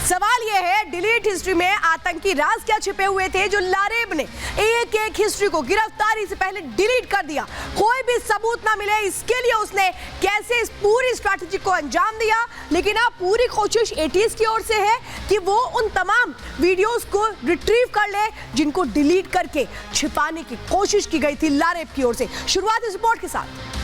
सवाल यह है, डिलीट हिस्ट्री में आतंकी राज क्या छिपे हुए थे जो लारेब ने एक एक हिस्ट्री को गिरफ्तारी से पहले डिलीट कर दिया। कोई भी सबूत ना मिले इसके लिए उसने कैसे इस पूरी स्ट्रैटेजी को अंजाम दिया। लेकिन अब पूरी कोशिश एटीएस की ओर से है कि वो उन तमाम वीडियोस को रिट्रीव कर ले जिनको डिलीट करके छिपाने की कोशिश की गई थी लारेब की ओर से। शुरुआत इस रिपोर्ट के साथ।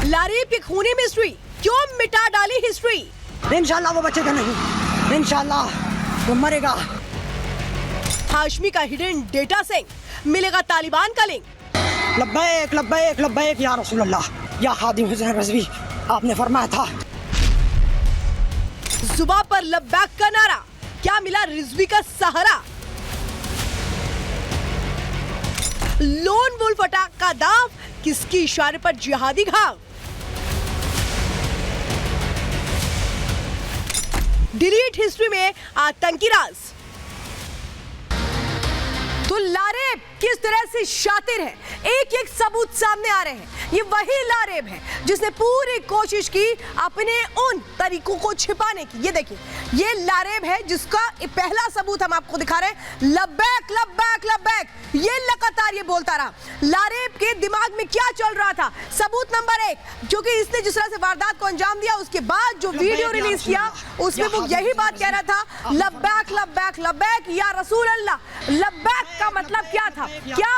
लारेब की खूनी मिस्ट्री क्यों मिटा डाली हिस्ट्री? इंशाल्लाह वो बचेगा नहीं, इंशाल्लाह वो मरेगा। हाशमी का हिडन डेटा सिंह, मिलेगा तालिबान का लिंक। लब्बैक लब्बैक लब्बैक या रसूल अल्लाह या खादिम हुसैन रज़वी, आपने फरमाया था। जुबान पर लब्बैक का नारा, क्या मिला रिजवी का सहारा? लोन वुल्फ अटैक का दाव, किसकी इशारे पर जिहादी घाव? डिलीट हिस्ट्री में आतंकी राज। तो लारेब किस तरह से शातिर है, एक एक सबूत सामने आ रहे हैं। ये वही लारेब है जिसने पूरी कोशिश की अपने उन तरीकों को छिपाने की। ये देखिए, ये लारेब है जिसका पहला सबूत हम आपको दिखा रहे हैं। लब्बैक लब्बैक लब्बैक, ये लगातार ये बोलता रहा। लारेब के दिमाग में क्या चल रहा था? सबूत नंबर 1, क्योंकि इसने जिस तरह से वारदात को अंजाम दिया उसके बाद जो वीडियो रिलीज किया उसमें वो यही बात कह रहा था, लब्बैक लब्बैक लब्बैक या रसूल अल्लाह। लब्बैक का मतलब क्या था? क्या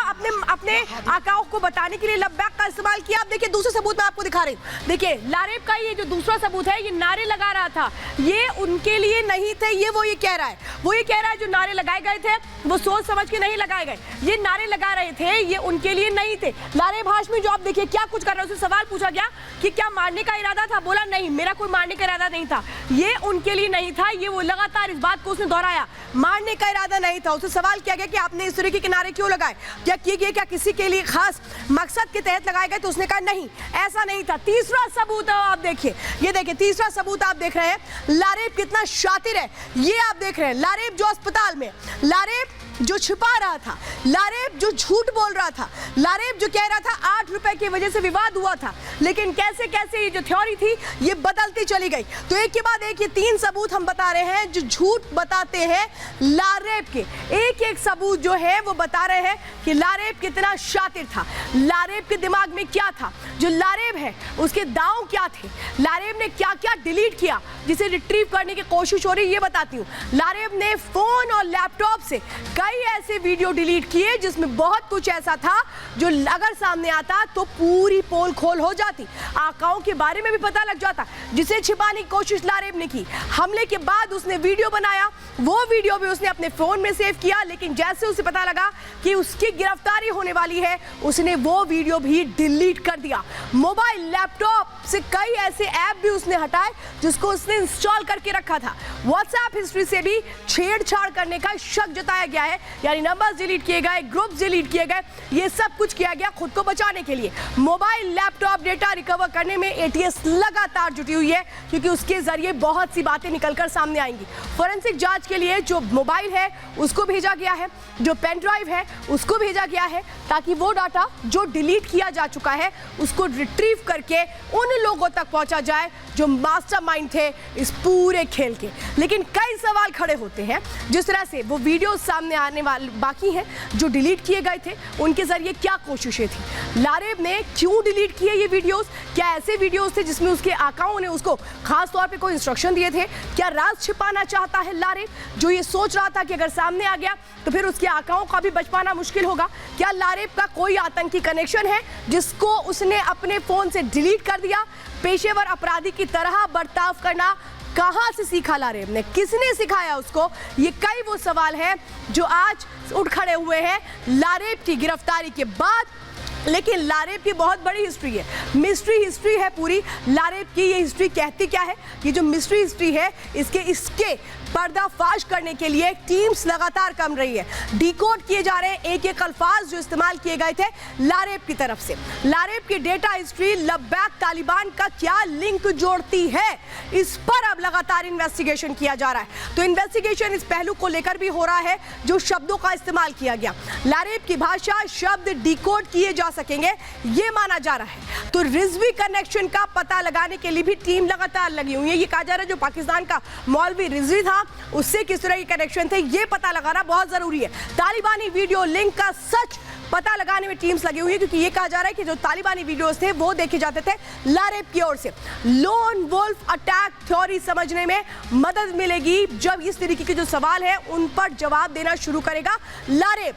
अपने आकाओं को बताने के लिए लब्बैक का इस्तेमाल किया? आप देखिए, दूसरे सबूत में आपको दिखा रही हूं। देखिए, लारेब का ये जो दूसरा सबूत है, ये नारे लगा रहा था, ये उनके लिए नहीं थे। ये वो ये कह रहा है, वो ये कह रहा है जो नारे लगाए गए थे वो सोच समझ के नहीं लगाए गए। ये नारे लगा रहे थे, ये उनके लिए नहीं थे। लारेब हाशमी जो आप देखिए क्या कुछ कर रहा है, उससे सवाल पूछा गया कि क्या मारने का इरादा था? बोला नहीं, मेरा कोई मारने का इरादा नहीं था, ये उनके लिए नहीं था। ये वो लगातार इस बात को उसने दोहराया, मारने का इरादा नहीं था। उससे सवाल किया गया कि आपने इस तरह के किनारे क्यों लगाए, क्या किए गए, क्या किसी के लिए खास मकसद के तहत लगाए गए? तो उसने कहा नहीं, ऐसा नहीं था। तीसरा सबूत आप देखिए, ये देखिए तीसरा सबूत आप देख रहे हैं, लारेब कितना शातिर है। ये आप देख रहे हैं लारेब जो अस्पताल में, लारेब जो छिपा रहा था, लारेब जो झूठ बोल रहा था, लारेब जो कह रहा था 8 रुपए की वजह से विवाद हुआ था। लेकिन कैसे कैसे ये जो थ्योरी थी ये बदलती चली गई। तो एक के बाद एक ये 3 सबूत हम बता रहे हैं जो झूठ बताते हैं लारेब के। एक एक सबूत जो है वो बता रहे हैं कि लारेब कितना शातिर था, लारेब के दिमाग में क्या था, जो लारेब है उसके दांव क्या थे, लारेब ने क्या क्या डिलीट किया जिसे रिट्रीव करने की कोशिश हो रही है। ये बताती हूँ, लारेब ने फोन और लैपटॉप से कई ऐसे वीडियो डिलीट किए जिसमें बहुत कुछ ऐसा था जो अगर सामने आता तो पूरी पोल खोल हो जाती, आकाओं के बारे में भी पता लग जाता, जिसे छिपाने की कोशिश लारेब ने की। हमले के बाद उसने वीडियो बनाया, वो वीडियो भी उसने अपने फोन में सेव किया, लेकिन जैसे उसे पता लगा कि उसकी गिरफ्तारी होने वाली है उसने वो वीडियो भी डिलीट कर दिया। मोबाइल लैपटॉप से कई ऐसे ऐप भी उसने हटाए जिसको उसने इंस्टॉल करके रखा था। व्हाट्सएप हिस्ट्री से भी छेड़छाड़ करने का शक जताया गया है, यानी नंबर्स डिलीट किए गए, ग्रुप्स डिलीट किए गए, ये सब कुछ किया गया खुद को बचाने के लिए। मोबाइल लैपटॉप डेटा रिकवर करने में एटीएस लगातार जुटी हुई है क्योंकि उसके जरिए बहुत सी बातें निकलकर सामने आएंगी। फोरेंसिक जांच के लिए जो मोबाइल है उसको भेजा गया है, जो पेन ड्राइव है उसको भेजा गया है, ताकि वो डाटा जो डिलीट किया जा चुका है उसको रिट्रीव करके उन लोगों तक पहुंचा जाए जो मास्टरमाइंड थे इस पूरे खेल के। लेकिन कई सवाल खड़े होते हैं, जिस तरह से वो वीडियो सामने आने वाले बाकी हैं जो डिलीट किए गए थे, उनके जरिए क्या कोशिशें थी, लारेब ने क्यों डिलीट किए ये वीडियोस, क्या ऐसे वीडियोस थे जिसमें उसके आकाओं ने उसको खास तौर पे कोई इंस्ट्रक्शन दिए थे, क्या राज छिपाना चाहता है लारेब जो ये सोच रहा था कि अगर सामने आ गया तो फिर उसके आकाओं का भी बच पाना मुश्किल होगा, क्या लारेब का कोई आतंकी कनेक्शन है जिसको उसने अपने फोन से डिलीट कर दिया, पेशेवर अपराधी की तरह बर्ताव करना कहां से सीखा लारेब ने, किसने सिखाया उसको? ये कई वो सवाल हैं जो आज उठ खड़े हुए हैं लारेब की गिरफ्तारी के बाद। लेकिन लारेब की बहुत बड़ी हिस्ट्री है, मिस्ट्री हिस्ट्री है पूरी। लारेब की ये हिस्ट्री कहती क्या है? ये जो मिस्ट्री हिस्ट्री है इसके पर्दाफाश करने के लिए टीम्स लगातार कम रही है। डिकोड किए जा रहे एक एक अल्फाज जो इस्तेमाल किए गए थे लारेब की तरफ से। लारेब की डेटा हिस्ट्री लब्बैक तालिबान का क्या लिंक जोड़ती है, इस पर अब लगातार इन्वेस्टिगेशन किया जा रहा है। तो इन्वेस्टिगेशन इस पहलू को लेकर भी हो रहा है जो शब्दों का इस्तेमाल किया गया। लारेब की भाषा शब्द डिकोड किए जा सकेंगे ये माना जा रहा है। तो रिजवी कनेक्शन का पता लगाने के लिए भी टीम लगातार लगी हुई है। ये कहा जा रहा है जो पाकिस्तान का मौलवी रिजवी था उससे किस तरह के कनेक्शन थे ये पता लगाना बहुत जरूरी है। तालिबानी वीडियो लिंक का सच पता लगाने में टीम्स लगी हुई है, क्योंकि ये कहा जा रहा है कि जो तालिबानी वीडियोस थे वो देखे जाते थे लारेब की ओर से। लोन वुल्फ अटैक थ्योरी समझने में मदद मिलेगी जब इस तरीके के जो सवाल है उन पर जवाब देना शुरू करेगा लारेब।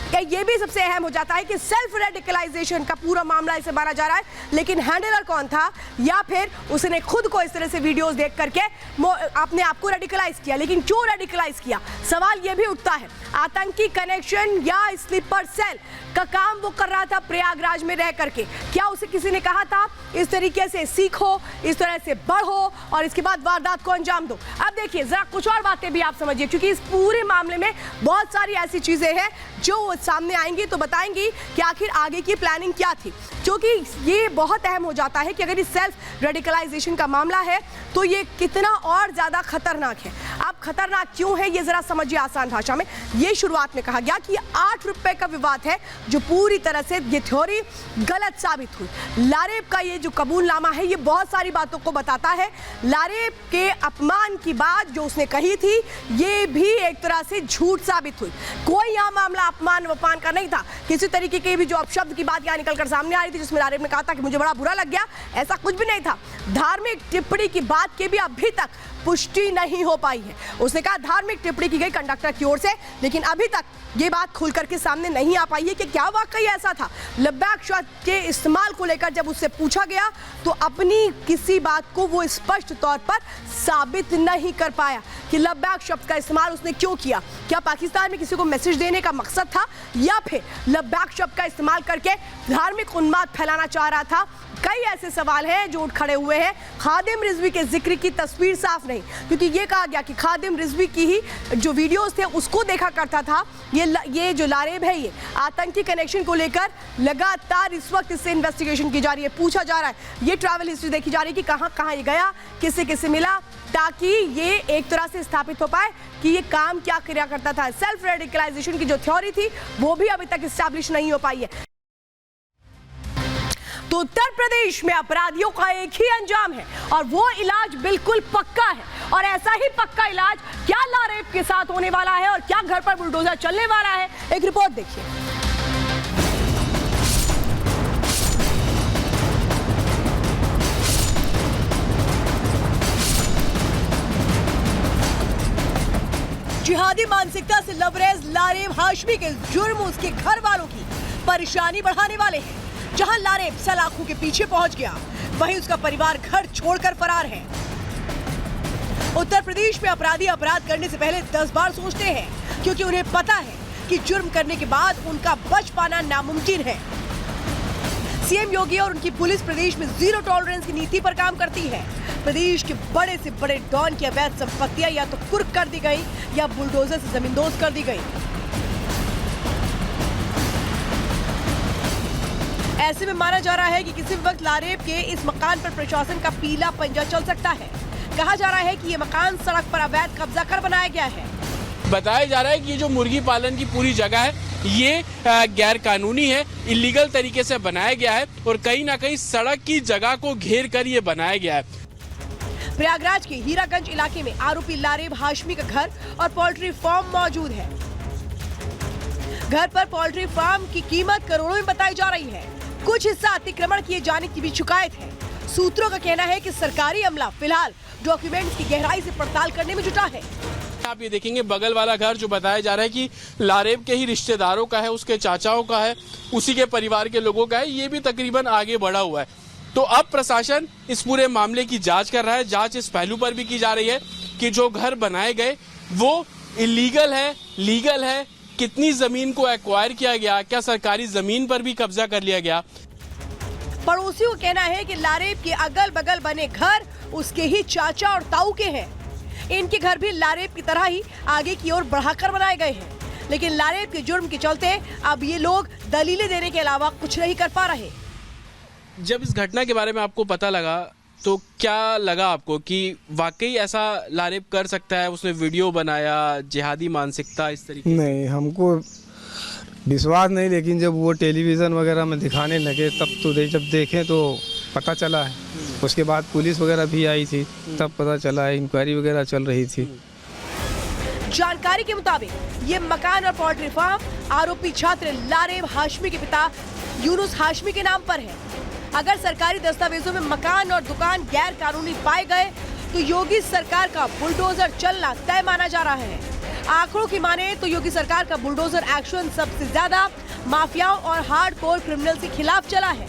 क्या ये भी सबसे अहम हो जाता है कि सेल्फ रेडिकलाइजेशन का पूरा मामला इसे माना जा रहा है, लेकिन हैंडलर कौन था या फिर उसने खुद को इस तरह से वीडियोस देख करके अपने आप को रेडिकलाइज किया। लेकिन क्यों रेडिकलाइज किया, सवाल ये भी उठता है। आतंकी कनेक्शन या स्लीपर सेल का काम वो कर रहा था प्रयागराज में रह करके, क्या उसे किसी ने कहा था इस तरीके से सीखो, इस तरह से बढ़ो और इसके बाद वारदात को अंजाम दो। अब देखिए जरा कुछ और बातें भी आप समझिए, क्योंकि इस पूरे मामले में बहुत सारी ऐसी चीजें हैं जो सामने आएंगी तो बताएंगी कि आखिर आगे की प्लानिंग क्या थी। क्योंकि ये बहुत अहम हो जाता है कि अगर इस सेल्फ रेडिकलाइजेशन का मामला है तो ये कितना और ज्यादा खतरनाक है। अब खतरनाक क्यों है ये जरा समझिए आसान भाषा में। ये शुरुआत में कहा गया कि 8 रुपए का विवाद है जो पूरी तरह से ये थ्योरी गलत साबित हुई। लारेब का ये जो कबूलनामा है ये बहुत सारी बातों को बताता है। लारेब के अपमान की बात जो उसने कही थी ये भी एक तरह से झूठ साबित हुई। कोई यह मामला अपमान वपान का नहीं था। किसी तरीके की भी जो अपशब्द की बात यहाँ निकलकर सामने आ रही थी जिसमें लारेब ने कहा था कि मुझे बड़ा बुरा लग गया, ऐसा कुछ भी नहीं था। धार्मिक टिप्पणी की बात की भी अभी तक पुष्टि नहीं हो पाई है। उसने कहा धार्मिक टिप्पणी की गई कंडक्टर की ओर से, लेकिन अभी तक ये बात खुल करके सामने नहीं आ पाई है कि क्या वाकई ऐसा था। लब्बैक शब्द के इस्तेमाल को लेकर जब उससे पूछा गया तो अपनी किसी बात को वो स्पष्ट तौर पर साबित नहीं कर पाया कि लब्बैक शब्द का इस्तेमाल उसने क्यों किया। क्या पाकिस्तान में किसी को मैसेज देने का मकसद था या फिर लब्बैक शब्द का इस्तेमाल करके धार्मिक उन्माद फैलाना चाह रहा था। कई ऐसे सवाल हैं जो उठ खड़े हुए हैं। खादिम रिजवी के जिक्र की तस्वीर साफ नहीं, क्योंकि ये कहा गया कि खादिम रिजवी की ही जो वीडियोस थे उसको देखा करता था। ये जो लारेब है ये आतंकी कनेक्शन को लेकर लगातार इस वक्त इससे इन्वेस्टिगेशन की जा रही है, पूछा जा रहा है। ये ट्रैवल हिस्ट्री देखी जा रही है कि कहाँ कहाँ ये गया, किससे किससे मिला, ताकि ये एक तरह से स्थापित हो पाए कि ये काम क्या किया करता था। सेल्फ रेडिकलाइजेशन की जो थ्योरी थी वो भी अभी तक इस्टेब्लिश नहीं हो पाई है। तो उत्तर प्रदेश में अपराधियों का एक ही अंजाम है और वो इलाज बिल्कुल पक्का है। और ऐसा ही पक्का इलाज क्या लारेब के साथ होने वाला है और क्या घर पर बुलडोजर चलने वाला है, एक रिपोर्ट देखिए। जिहादी मानसिकता से लबरेज लारेब हाशमी के जुर्म उसके घर वालों की परेशानी बढ़ाने वाले हैं। जहां लारेब सलाखों के पीछे पहुंच गया, वहीं उसका परिवार घर छोड़कर फरार है। उत्तर प्रदेश में अपराधी अपराध करने से पहले 10 बार सोचते हैं, क्योंकि उन्हें पता है कि जुर्म करने के बाद उनका बच पाना नामुमकिन है। सीएम योगी और उनकी पुलिस प्रदेश में जीरो टॉलरेंस की नीति पर काम करती है। प्रदेश के बड़े से बड़े डॉन की अवैध संपत्तियां या तो कुर्क कर दी गई या बुलडोजर से जमींदोज कर दी गई। ऐसे में माना जा रहा है कि किसी भी वक्त लारेब के इस मकान पर प्रशासन का पीला पंजा चल सकता है। कहा जा रहा है कि ये मकान सड़क पर अवैध कब्जा कर बनाया गया है। बताया जा रहा है कि ये जो मुर्गी पालन की पूरी जगह है ये गैर कानूनी है, इलीगल तरीके से बनाया गया है और कहीं ना कहीं सड़क की जगह को घेर कर ये बनाया गया है। प्रयागराज के हीरागंज इलाके में आरोपी लारेब हाशमी का घर और पोल्ट्री फार्म मौजूद है। घर पर पोल्ट्री फार्म की कीमत करोड़ों में बताई जा रही है। कुछ हिस्सा अतिक्रमण किए जाने की भी शिकायत है। सूत्रों का कहना है कि सरकारी अमला फिलहाल डॉक्यूमेंट्स की गहराई से पड़ताल करने में जुटा है। आप ये देखेंगे बगल वाला घर जो बताया जा रहा है कि लारेब के ही रिश्तेदारों का है, उसके चाचाओं का है, उसी के परिवार के लोगों का है, ये भी तकरीबन आगे बढ़ा हुआ है। तो अब प्रशासन इस पूरे मामले की जांच कर रहा है। जांच इस पहलू पर भी की जा रही है कि जो घर बनाए गए वो इलीगल है, लीगल है, कितनी जमीन को एक्वायर किया गया, क्या सरकारी जमीन पर भी कब्जा कर लिया गया। पड़ोसियों का कहना है कि लारेब के अगल बगल बने घर उसके ही चाचा और ताऊ के हैं। इनके घर भी लारेब की तरह ही आगे की ओर बढ़ाकर बनाए गए हैं, लेकिन लारेब के जुर्म के चलते अब ये लोग दलीलें देने के अलावा कुछ नहीं कर पा रहे। जब इस घटना के बारे में आपको पता लगा तो क्या लगा आपको कि वाकई ऐसा लारेब कर सकता है? उसने वीडियो बनाया, जिहादी मानसिकता इस तरीके से? नहीं, हमको विश्वास नहीं, लेकिन जब वो टेलीविज़न वगैरह में दिखाने लगे तब तो जब देखें तो पता चला है। उसके बाद पुलिस वगैरह भी आई थी, तब पता चला है, इंक्वायरी वगैरह चल रही थी। जानकारी के मुताबिक ये मकान और पोल्ट्री फार्म आरोपी छात्र लारेब हाशमी के पिता यूनुस हाशमी के नाम पर है। अगर सरकारी दस्तावेजों में मकान और दुकान गैर कानूनी पाए गए तो योगी सरकार का बुलडोजर चलना तय माना जा रहा है। आंकड़ों की माने तो योगी सरकार का बुलडोजर एक्शन सबसे ज्यादा माफियाओं और हार्डकोर क्रिमिनल के खिलाफ चला है।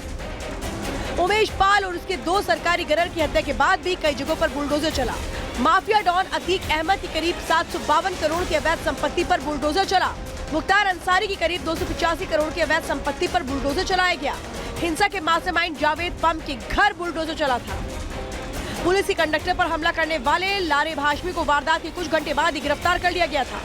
उमेश पाल और उसके 2 सरकारी गनर की हत्या के बाद भी कई जगहों पर बुलडोजर चला। माफिया डॉन अतीक अहमद की करीब 752 करोड़ की अवैध संपत्ति पर बुलडोजर चला। मुख्तार अंसारी की करीब 285 करोड़ की अवैध संपत्ति पर बुलडोजर चलाया गया। हिंसा के मास्टरमाइंड जावेद पम के घर बुलडोजर चला था। पुलिस की कंडक्टर पर हमला करने वाले लारेब हाशमी को वारदात के कुछ घंटे बाद ही गिरफ्तार कर लिया गया था।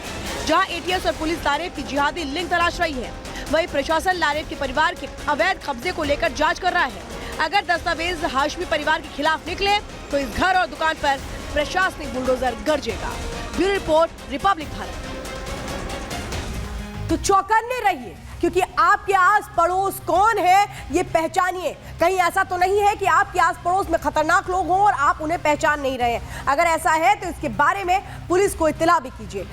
जहां एटीएस और पुलिस लारेब की जिहादी लिंक तलाश रही है, वहीं प्रशासन लारेब के परिवार के अवैध कब्जे को लेकर जांच कर रहा है। अगर दस्तावेज हाशमी परिवार के खिलाफ निकले तो इस घर और दुकान पर प्रशासनिक बुलडोजर गरजेगा। Bureau report, Republic Bharat. तो चौकन्ने रहिए, क्योंकि आपके आस पड़ोस कौन है ये पहचानिए। कहीं ऐसा तो नहीं है कि आपके आस पड़ोस में खतरनाक लोग हों और आप उन्हें पहचान नहीं रहे। अगर ऐसा है तो इसके बारे में पुलिस को इत्तला भी कीजिए।